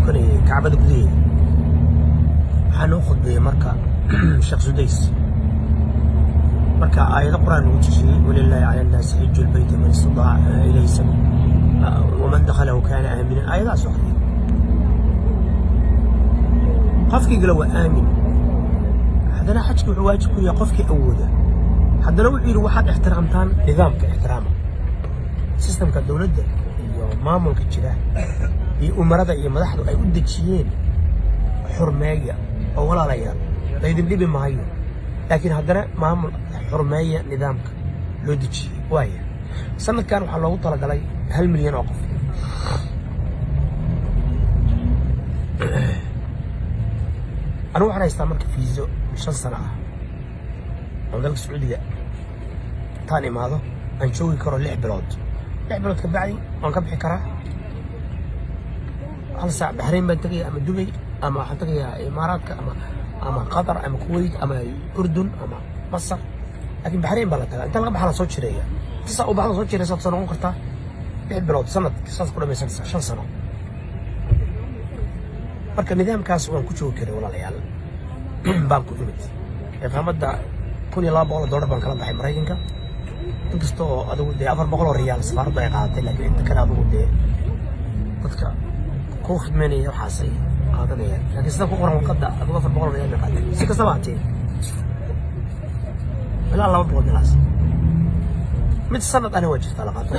تكوني كعبة قديه حناخذ مركا الشيخ سديس مركا آية القرآن وتشي ولله على الناس حج البيت من استطاع إليه سبيل ومن دخله كان آمنا آية لا صحيح قفكي قالوا آمن هذا لا حجك وعواجك يا قفكي أوده هذا لو يعير واحد احترامتان نظامك احترامه سيستم كالدولة ده maamulka jira iyo umarada iyo madaxdu ay u dajiyeen xurmeeya oo walaalayaal laydin dhibi maayo laakiin haddana maamul xurmeeya nidaamka loo dajiyay waaya sanadkan waxaa loogu talagalay 1 milyan oo qof anu waxaan haystaa marka fiiso 5 sano ah oo dalka Sacuudiga taan imaado aan joogi karo 6 bilood بلد كبعي وأنا كبحي كرا هل ساعة بحرين بنتقي أما دبي أما حنتقي إمارات أما قطر أما الكويت أما الأردن أما مصر لكن بحرين بلدها أنت لقى بحالة صوت شرية تسا وبحالة صوت شرية سنة وقرتها بعد بلاد سنة قصص كلها من سنة 5 سنة marka nidaamkaas waan ku joogi karay walaalayaal baan ku imid fahamada $1200 baan kala baxay Mareykanka inkastoo adigu de $400 safarada ay qaadatay laakiin inta kale adigu de dadka ku khidmeynaya waxaasay qaadanayaan laakiin sida ku qoran waqada adigu $400 qaadatay si kastaba ahaatee ilaa $200 mid sanad ana wajirta la qaato $100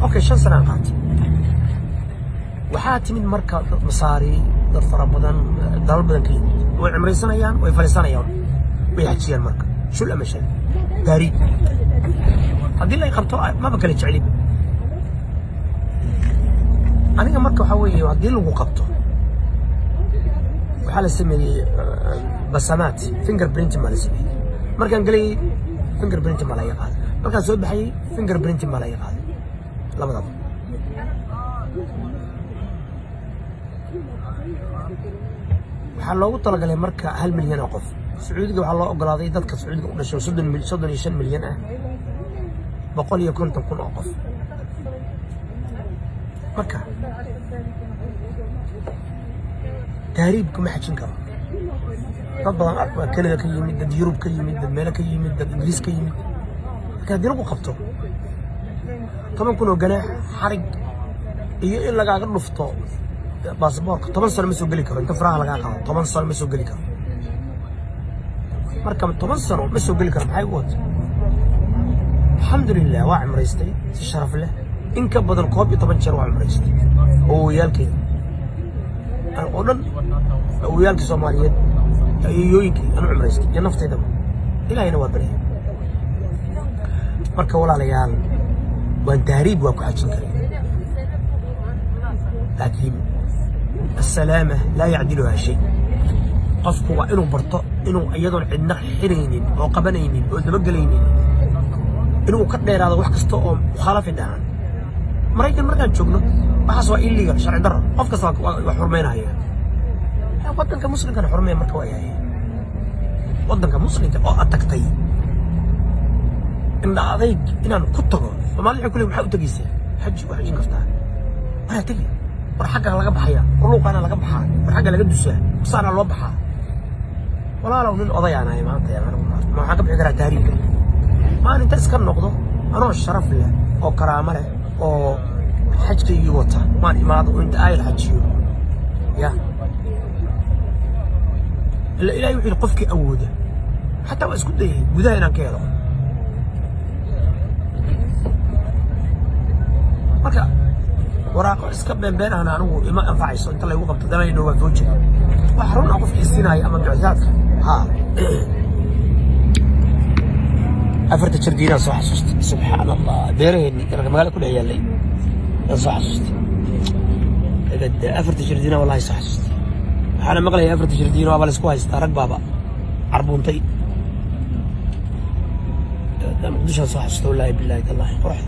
okay 5 sano qaatay waxaa timid marka masaari dad fara badan dalal badan ka yimid way cimraysanayaan way fariisanayaan way hajiyaan marka shul ama shay taariikh haddii la qabto ma kala jeclin aniga marka waxa weeye haddii lagu qabto waxaa la sameeyay basamaat fingerprint ma la sameeyay markaan galay fingerprint ma la yaqaan markaan soo baxay fingerprint ma la yaqaan labadaba waxaa loogu talagalay marka 1 milyan oo qof Sacuudiga waxaa loo ogolaaday dadka Sacuudiga u dhashay 35 milyan ah 150,000 oo qof marka taariibku ma xajin karo dad badan arkaa Kanada ka yimid dad Yurub ka yimid dad meel ka yimid dad Ingiriis ka yimid marka haddii lagu qabto 10,000 oo ganaax xarig iyo in lagaaga dhufto باسبورك 10 سنة ما سوق لي كرو انت فراغ لقى قاعد 10 سنة ما سوق لي كرو مركب 10 سنة ما سوق لي كرو maxay wad الحمد لله waa cimraystay si sharaf leh in ka badan 10 jeer waa cimraystay oo yaalkay oo dhan oo yaalkii Soomaaliyeed ayooyinkii aan cimraystay iyo naftayda ilaahayna waa baray marka walaalayaal waan taariib waa ku xajin karay laakiin السلامة لا يعدلها شيء قفكوا وإنه برطاء إنه أيضاً عندنا حرينين أو قبنينين أو دبقلينين إنه كدير هذا وحكي استوهم وخالف الدهان مريكان شغله وحسوا إلي شرع درر قفك صاك وحرمينها هي وطن كمسلم كان حرمين مركوية هي وطن كمسلم كان أتكتي إن هذيك إن أنا كتغو فما لي كل يوم حاول تقيسه حج وحجين قفتها ما تجي warxaga laga baxaya quluqana laga baxaa warxaga laga dusaa saana loo baxaa walaalow nin odayaanay maanta yaa ma waxa ka bixi kara taariikh ma inta iska noqdo anoo sharaf leh oo karaamo leh oo xajkii wata ma imaado inta ay xajiyo ya ila ilaahay wixii qofkii awooda hatta waa isku dayay gudaha inaan ka helo marka waraaqo iska beenbeen ahna anigu ima anfacayso inta la igu qabto dalayno waa fooji waxa run qof istinaya ama ducaadka ha afarta jirdiina soo xasuustay subhanallah beeraheenni magaalada ku dhex yaalay soo xasuustay إذا أفرت جردينا والله يسحست أنا مقلي أفرت جردينا وأبى السكوايس ترك بابا عربونتي مقدوش أصحست والله بالله الله رحت